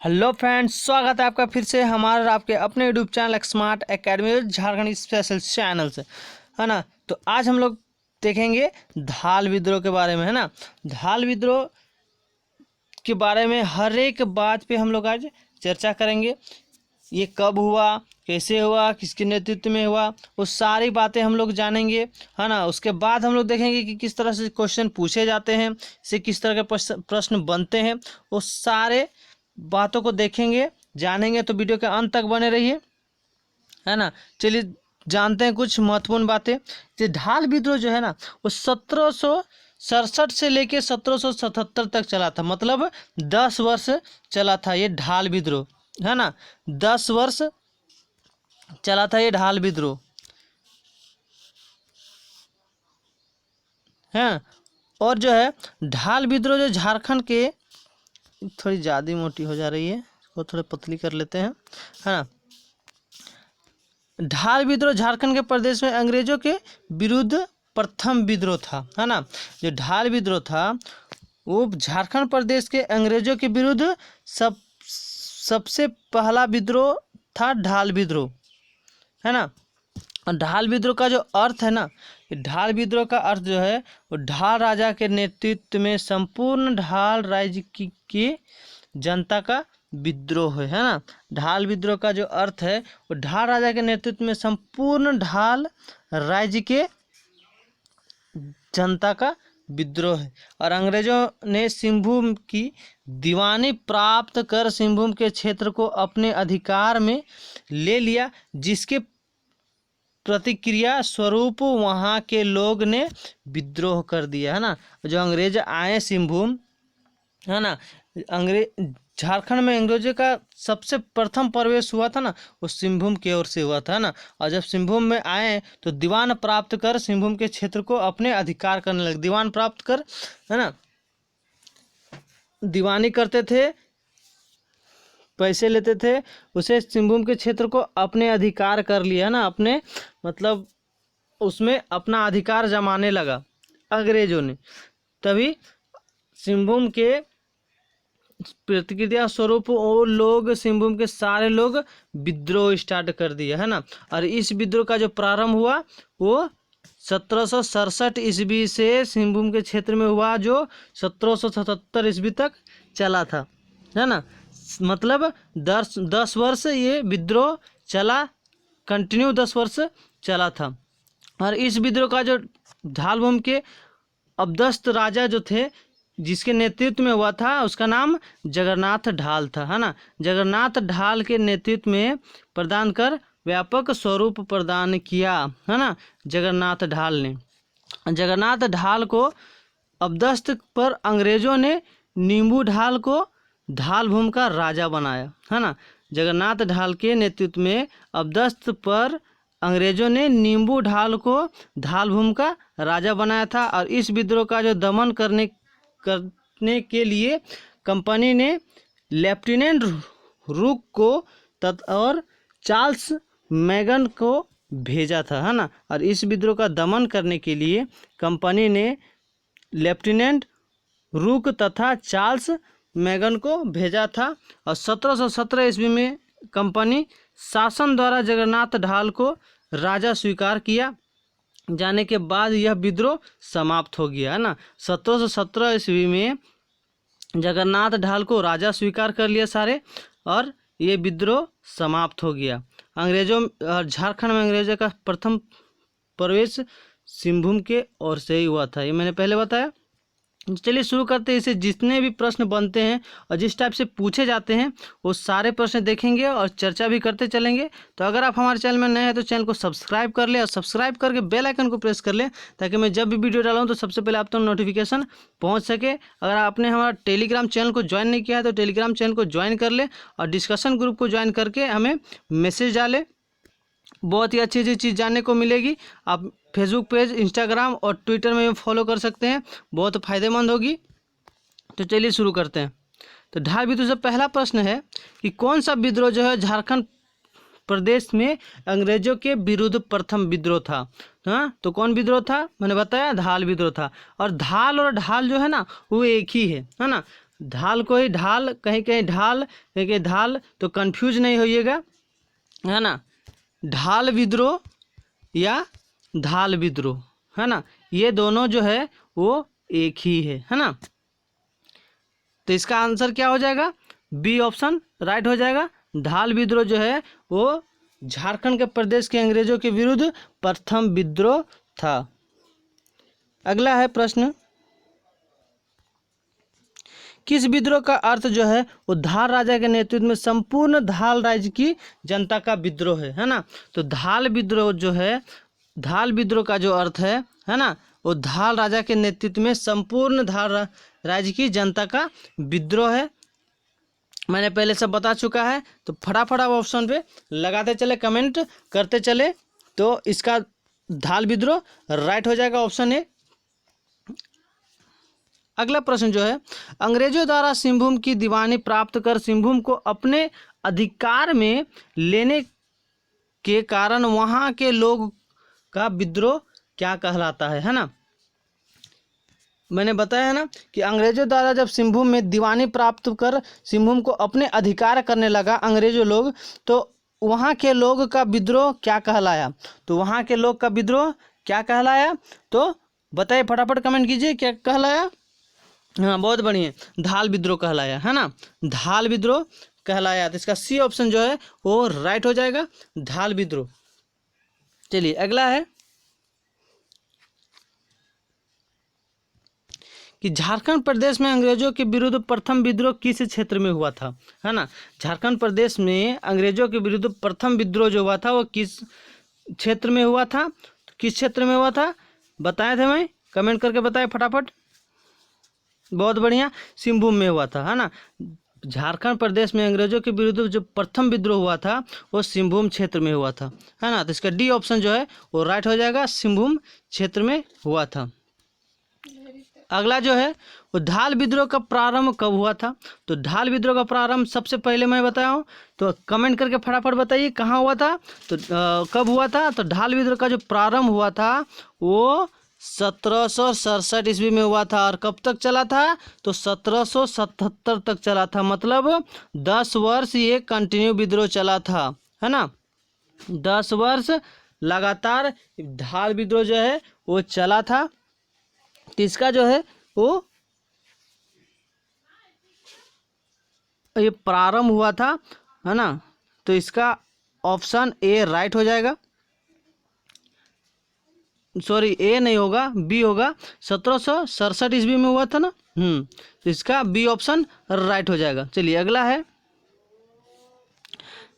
Hello friends, स्वागत है आपका फिर से हमारे आपके अपने YouTube channel smart academy Jharkhand special channel से, है ना। तो आज हम लोग देखेंगे धाल विद्रोह के बारे में, है ना। धाल विद्रोह के बारे में हर एक बात पे हम लोग आज चर्चा करेंगे। ये कब हुआ, कैसे हुआ, किसके नेतृत्व में हुआ, वो सारी बातें हम लोग जानेंगे, है ना। उसके बाद हम लोग देखेंगे कि किस तरह से क्वेश्चन पूछे जाते हैं, इससे किस तरह के प्रश्न बनते हैं। वो सारे बातों को देखेंगे, जानेंगे। तो वीडियो के अंत तक बने रहिए, है ना। चलिए जानते हैं कुछ महत्वपूर्ण बातें। ये ढाल विद्रोह जो है ना, वो 1767 से लेके 1777 तक चला था। मतलब 10 वर्ष चला था ये ढाल विद्रोह, है ना। 10 वर्ष चला था ये ढाल विद्रोह, है। और जो है ढाल विद्रोह जो झारखंड के, थोड़ी ज़्यादा मोटी हो जा रही है, इसको थोड़े पतली कर लेते हैं, है ना। ढाल विद्रोह झारखंड के प्रदेश में अंग्रेजों के विरुद्ध प्रथम विद्रोह था, है ना। जो ढाल विद्रोह था वो झारखंड प्रदेश के अंग्रेजों के विरुद्ध सबसे पहला विद्रोह था, ढाल विद्रोह, है ना। और ढाल विद्रोह का जो अर्थ है ना, ढाल विद्रोह का अर्थ जो है वो ढाल राजा के नेतृत्व में संपूर्ण ढाल राज्य की जनता का विद्रोह है ना। ढाल विद्रोह का जो अर्थ है वो ढाल राजा के नेतृत्व में संपूर्ण ढाल राज्य के जनता का विद्रोह है। और अंग्रेजों ने सिंहभूम की दीवानी प्राप्त कर सिंहभूम के क्षेत्र को अपने अधिकार में ले लिया, जिसके प्रतिक्रिया स्वरूप वहाँ के लोग ने विद्रोह कर दिया, है ना। जो अंग्रेज आए सिंहभूम, है ना, झारखंड में अंग्रेजों का सबसे प्रथम प्रवेश हुआ था ना, वो सिंहभूम की ओर से हुआ था ना। और जब सिंहभूम में आए तो दीवान प्राप्त कर सिंहभूम के क्षेत्र को अपने अधिकार करने लगे। दीवान प्राप्त कर, है ना, दीवानी करते थे, पैसे लेते थे, उसे सिंहभूम के क्षेत्र को अपने अधिकार कर लिया, है ना। अपने मतलब उसमें अपना अधिकार जमाने लगा अंग्रेजों ने। तभी सिंहभूम के प्रतिक्रिया स्वरूप वो लोग, सिंहभूम के सारे लोग विद्रोह स्टार्ट कर दिया, है ना। और इस विद्रोह का जो प्रारंभ हुआ वो 1767 ईस्वी से सिंहभूम के क्षेत्र में हुआ, जो 1777 ईस्वी तक चला था, है ना। मतलब 10 वर्ष ये विद्रोह चला, कंटिन्यू 10 वर्ष चला था। और इस विद्रोह का जो ढालभूम के अबदस्त राजा जो थे, जिसके नेतृत्व में हुआ था, उसका नाम जगन्नाथ ढाल था, है ना। जगन्नाथ ढाल के नेतृत्व में प्रदान कर व्यापक स्वरूप प्रदान किया, है ना, जगन्नाथ ढाल ने। जगन्नाथ ढाल को अबदस्त पर अंग्रेजों ने नींबू ढाल को ढालभूम का राजा बनाया, है ना। जगन्नाथ ढाल के नेतृत्व में अबदस्त पर अंग्रेजों ने नींबू ढाल को ढालभूम का राजा बनाया था। और इस विद्रोह का जो दमन करने के लिए कंपनी ने लेफ्टिनेंट रूक को और चार्ल्स मैगन को भेजा था, है ना। और इस विद्रोह का दमन करने के लिए कंपनी ने लेफ्टिनेंट रूक तथा चार्ल्स मैगन को भेजा था। और 1717 ईस्वी में कंपनी शासन द्वारा जगन्नाथ ढाल को राजा स्वीकार किया जाने के बाद यह विद्रोह समाप्त हो गया, है ना। 1717 ईस्वी में जगन्नाथ ढाल को राजा स्वीकार कर लिया सारे, और ये विद्रोह समाप्त हो गया। अंग्रेजों और झारखंड में अंग्रेजों का प्रथम प्रवेश सिंहभूम के ओर से ही हुआ था, ये मैंने पहले बताया। चलिए शुरू करते हैं। इसे जितने भी प्रश्न बनते हैं और जिस टाइप से पूछे जाते हैं वो सारे प्रश्न देखेंगे और चर्चा भी करते चलेंगे। तो अगर आप हमारे चैनल में नए हैं तो चैनल को सब्सक्राइब कर ले, और सब्सक्राइब करके बेल आइकन को प्रेस कर ले, ताकि मैं जब भी वीडियो डालूँ तो सबसे पहले आप तक नोटिफिकेशन पहुँच सके। अगर आपने हमारा टेलीग्राम चैनल को ज्वाइन नहीं किया है तो टेलीग्राम चैनल को ज्वाइन कर ले, और डिस्कशन ग्रुप को ज्वाइन करके हमें मैसेज डालें। बहुत ही अच्छी चीज़ जानने को मिलेगी। आप फेसबुक पेज, इंस्टाग्राम और ट्विटर में फॉलो कर सकते हैं, बहुत फ़ायदेमंद होगी। तो चलिए शुरू करते हैं। तो ढाल विद्रोह से पहला प्रश्न है कि कौन सा विद्रोह जो है झारखंड प्रदेश में अंग्रेजों के विरुद्ध प्रथम विद्रोह था। हाँ, तो कौन विद्रोह था, मैंने बताया ढाल विद्रोह था। और ढाल जो है ना वो एक ही है ना। ढाल को ही ढाल, कहीं कहीं ढाल, कहीं कहीं ढाल, तो कंफ्यूज नहीं होइएगा, है ना। ढाल विद्रोह या धाल विद्रोह, है ना, ये दोनों जो है वो एक ही है ना। तो इसका आंसर क्या हो जाएगा, बी ऑप्शन राइट हो जाएगा। ढाल विद्रोह जो है वो झारखंड के प्रदेश के अंग्रेजों के विरुद्ध प्रथम विद्रोह था। अगला है प्रश्न, किस विद्रोह का अर्थ जो है वो धार राजा के नेतृत्व में संपूर्ण धाल राज्य की जनता का विद्रोह है ना। तो धाल विद्रोह जो है, धाल विद्रोह का जो अर्थ है ना, वो धाल राजा के नेतृत्व में संपूर्ण धाल राज्य की जनता का विद्रोह है। मैंने पहले सब बता चुका है, तो फटाफट आप ऑप्शन पे लगाते चले, कमेंट करते चले, तो इसका धाल विद्रोह राइट हो जाएगा, ऑप्शन ए। अगला प्रश्न जो है, अंग्रेजों द्वारा सिंहभूम की दीवानी प्राप्त कर सिंहभूम को अपने अधिकार में लेने के कारण वहां के लोग का विद्रोह क्या कहलाता है ना। मैंने बताया है ना कि अंग्रेजों द्वारा जब सिंहभूम में दीवानी प्राप्त कर सिंहभूम को अपने अधिकार करने लगा अंग्रेजों लोग, तो वहाँ के लोग का विद्रोह क्या कहलाया। तो वहाँ के लोग का विद्रोह क्या कहलाया, तो बताइए फटाफट कमेंट कीजिए, क्या कहलाया। हाँ बहुत बढ़िया, धाल विद्रोह कहलाया, है ना, धाल विद्रोह कहलाया। तो इसका सी ऑप्शन जो है वो राइट हो जाएगा, धाल विद्रोह। चलिए अगला है कि झारखंड प्रदेश में अंग्रेजों के विरुद्ध प्रथम विद्रोह किस क्षेत्र में हुआ था, है ना। झारखंड प्रदेश में अंग्रेजों के विरुद्ध प्रथम विद्रोह जो हुआ था वो किस क्षेत्र में हुआ था, तो किस क्षेत्र में हुआ था बताए थे, मैं कमेंट करके बताए फटाफट। बहुत बढ़िया, सिंहभूम में हुआ था, है ना। झारखंड प्रदेश में अंग्रेजों के विरुद्ध जो प्रथम विद्रोह हुआ था वो सिंहभूम क्षेत्र में हुआ था, है ना। तो इसका डी ऑप्शन जो है वो राइट हो जाएगा, सिंहभूम क्षेत्र में हुआ था। अगला जो है वो धाल विद्रोह का प्रारंभ कब हुआ था। तो धाल विद्रोह का प्रारंभ सबसे पहले मैं बताया हूँ, तो कमेंट करके फटाफट बताइए कहाँ हुआ था, तो कब हुआ था। तो धाल विद्रोह का जो प्रारंभ हुआ था वो 1767 ईस्वी में हुआ था, और कब तक चला था, तो 1777 तक चला था। मतलब 10 वर्ष ये कंटिन्यू विद्रोह चला था, है ना। 10 वर्ष लगातार धाल विद्रोह जो है वो चला था। तो इसका जो है वो ये प्रारंभ हुआ था, है ना। तो इसका ऑप्शन ए राइट हो जाएगा, सॉरी ए नहीं होगा, बी होगा। 1767 ईस्वी में हुआ था ना। तो इसका बी ऑप्शन राइट हो जाएगा। चलिए अगला है,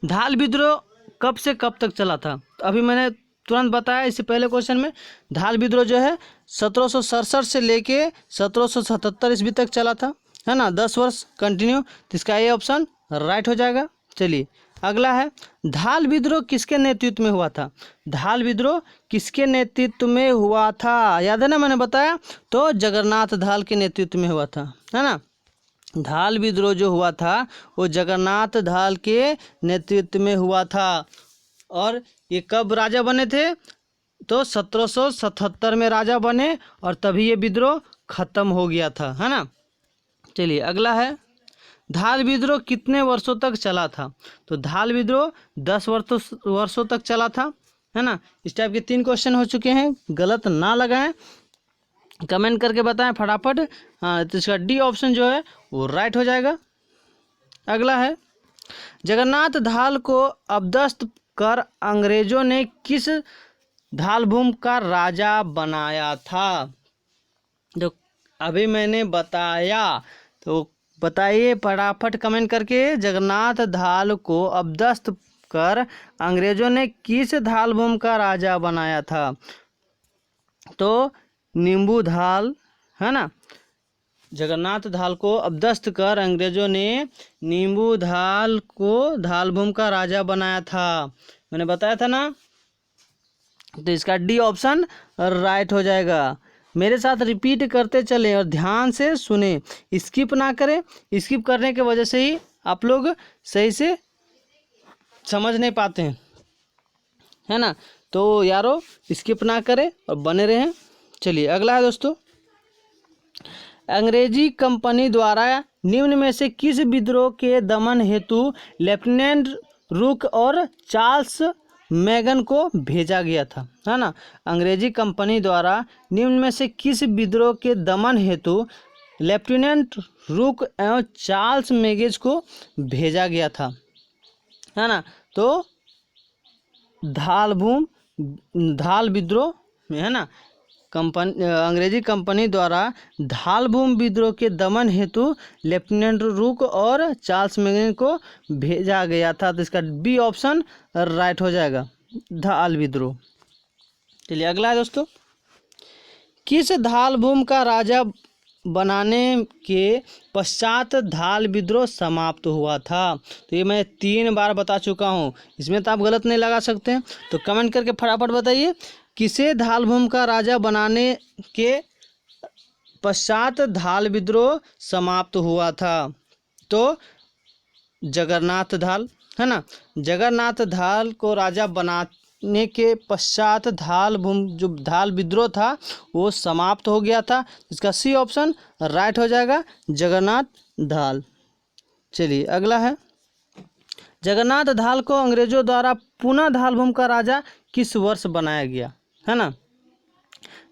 धाल विद्रोह कब से कब तक चला था। तो अभी मैंने तुरंत बताया इससे पहले क्वेश्चन में, धाल विद्रोह जो है 1767 से लेके 1777 ईस्वी तक चला था, है ना, 10 वर्ष कंटिन्यू। तो इसका ये ऑप्शन राइट हो जाएगा। चलिए अगला है, धाल विद्रोह किसके नेतृत्व में हुआ था। धाल विद्रोह किसके नेतृत्व में हुआ था, याद है ना मैंने बताया, तो जगन्नाथ धाल के नेतृत्व में हुआ था, है ना। धाल विद्रोह जो हुआ था वो जगन्नाथ धाल के नेतृत्व में हुआ था। और ये कब राजा बने थे, तो 1777 में राजा बने, और तभी ये विद्रोह खत्म हो गया था, है ना। चलिए अगला है, धाल विद्रोह कितने वर्षों तक चला था। तो धाल विद्रोह 10 वर्षों तक चला था, है ना। इस टाइप के 3 क्वेश्चन हो चुके हैं, गलत ना लगाएं, कमेंट करके बताएं फटाफट। हाँ, तो इसका डी ऑप्शन जो है वो राइट हो जाएगा। अगला है, जगन्नाथ धाल को अपदस्थ कर अंग्रेजों ने किस धालभूम का राजा बनाया था। जो अभी मैंने बताया, तो बताइए फटाफट कमेंट करके, जगन्नाथ धाल को अपदस्थ कर अंग्रेजों ने किस धालभूम का राजा बनाया था। तो नींबू धाल, है ना। जगन्नाथ धाल को अपदस्थ कर अंग्रेजों ने नींबू धाल को धालभूम का राजा बनाया था, मैंने बताया था ना। तो इसका डी ऑप्शन राइट हो जाएगा। मेरे साथ रिपीट करते चलें और ध्यान से सुने, स्किप ना करें। स्किप करने की वजह से ही आप लोग सही से समझ नहीं पाते हैं, है ना। तो यारो स्किप ना करें और बने रहें। चलिए अगला है दोस्तों, अंग्रेजी कंपनी द्वारा निम्न में से किस विद्रोह के दमन हेतु लेफ्टिनेंट रुक और चार्ल्स मैगन को भेजा गया था, है ना। अंग्रेजी कंपनी द्वारा निम्न में से किस विद्रोह के दमन हेतु लेफ्टिनेंट रुक एवं चार्ल्स मैगन को भेजा गया था, है ना। तो धाल विद्रोह में, है ना। अंग्रेजी कंपनी द्वारा धालभूम विद्रोह के दमन हेतु लेफ्टिनेंट रुक और चार्ल्स मैगन को भेजा गया था। तो इसका बी ऑप्शन राइट हो जाएगा, धाल विद्रोह। चलिए अगला है दोस्तों, किस धालभूम का राजा बनाने के पश्चात धाल विद्रोह समाप्त हुआ था। तो ये मैं 3 बार बता चुका हूँ, इसमें तो आप गलत नहीं लगा सकते हैं। तो कमेंट करके फटाफट बताइए, किसे धालभूम का राजा बनाने के पश्चात धाल विद्रोह समाप्त हुआ था। तो जगन्नाथ धाल, है ना। जगन्नाथ धाल को राजा बनाने के पश्चात जो धाल विद्रोह था वो समाप्त हो गया था। इसका सी ऑप्शन राइट हो जाएगा, जगन्नाथ धाल। चलिए अगला है, जगन्नाथ धाल को अंग्रेजों द्वारा पुनः धालभूम का राजा किस वर्ष बनाया गया, है ना।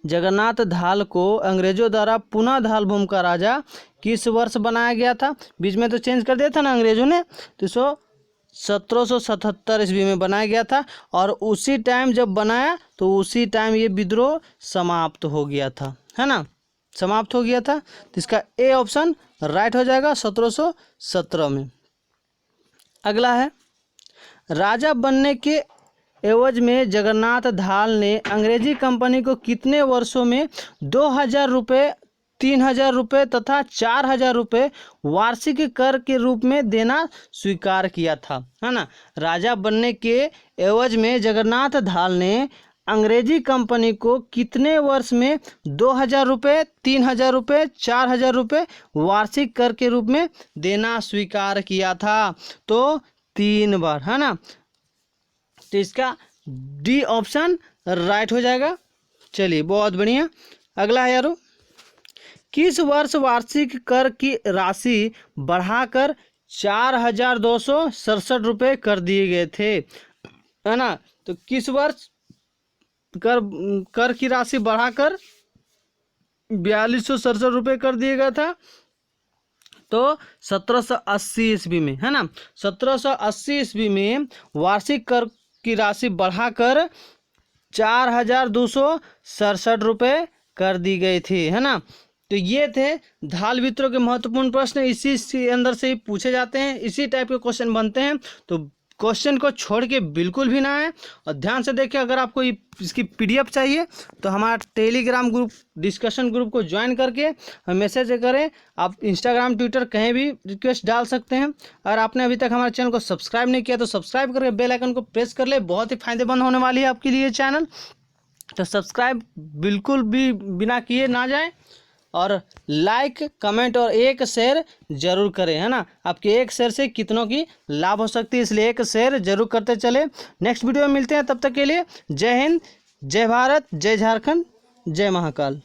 जगन्नाथ धाल को अंग्रेजों द्वारा पुनः धालभूम का राजा किस वर्ष बनाया गया था। बीच में तो चेंज कर दिया था ना अंग्रेजों ने, तो 1777 ईस्वी में बनाया गया था। और उसी टाइम जब बनाया तो उसी टाइम ये विद्रोह समाप्त हो गया था, है ना, समाप्त हो गया था। तो इसका ए ऑप्शन राइट हो जाएगा, 1717 में। अगला है, राजा बनने के एवज में जगन्नाथ धाल ने अंग्रेजी कंपनी को कितने वर्षों में 2000 रुपये, 3000 रुपये तथा 4000 रुपये वार्षिक कर के रूप में देना स्वीकार किया था, है ना। राजा बनने के एवज में जगन्नाथ धाल ने अंग्रेजी कंपनी को कितने वर्ष में 2000 रुपये, 3000 रुपये, 4000 रुपये वार्षिक कर के रूप में देना स्वीकार किया था। तो 3 बार, है ना। तो इसका डी ऑप्शन राइट हो जाएगा। चलिए बहुत बढ़िया। अगला है यारो, किस वर्ष वार्षिक कर की राशि बढ़ाकर 4267 रुपये कर दिए गए थे, है ना। तो किस वर्ष कर की राशि बढ़ाकर 4267 रुपये कर दिया गया था। तो 1780 ईस्वी में, है ना। 1780 ईस्वी में वार्षिक कर की राशि बढ़ाकर 4267 रुपये कर दी गई थी, है ना। तो ये थे धाल विद्रोह के महत्वपूर्ण प्रश्न, इसी के अंदर से ही पूछे जाते हैं, इसी टाइप के क्वेश्चन बनते हैं। तो क्वेश्चन को छोड़ के बिल्कुल भी ना आए और ध्यान से देखिए। अगर आपको इसकी PDF चाहिए तो हमारा टेलीग्राम ग्रुप, डिस्कशन ग्रुप को ज्वाइन करके मैसेज करें। आप इंस्टाग्राम, ट्विटर कहीं भी रिक्वेस्ट डाल सकते हैं। अगर आपने अभी तक हमारे चैनल को सब्सक्राइब नहीं किया तो सब्सक्राइब करके बेल आइकन को प्रेस कर ले, बहुत ही फायदेमंद होने वाली है आपके लिए चैनल। तो सब्सक्राइब बिल्कुल भी बिना किए ना जाए और लाइक, कमेंट और एक शेयर जरूर करें, है ना। आपके एक शेयर से कितनों की लाभ हो सकती है, इसलिए एक शेयर जरूर करते चले। नेक्स्ट वीडियो में मिलते हैं, तब तक के लिए जय हिंद, जय भारत, जय झारखंड, जय महाकाल।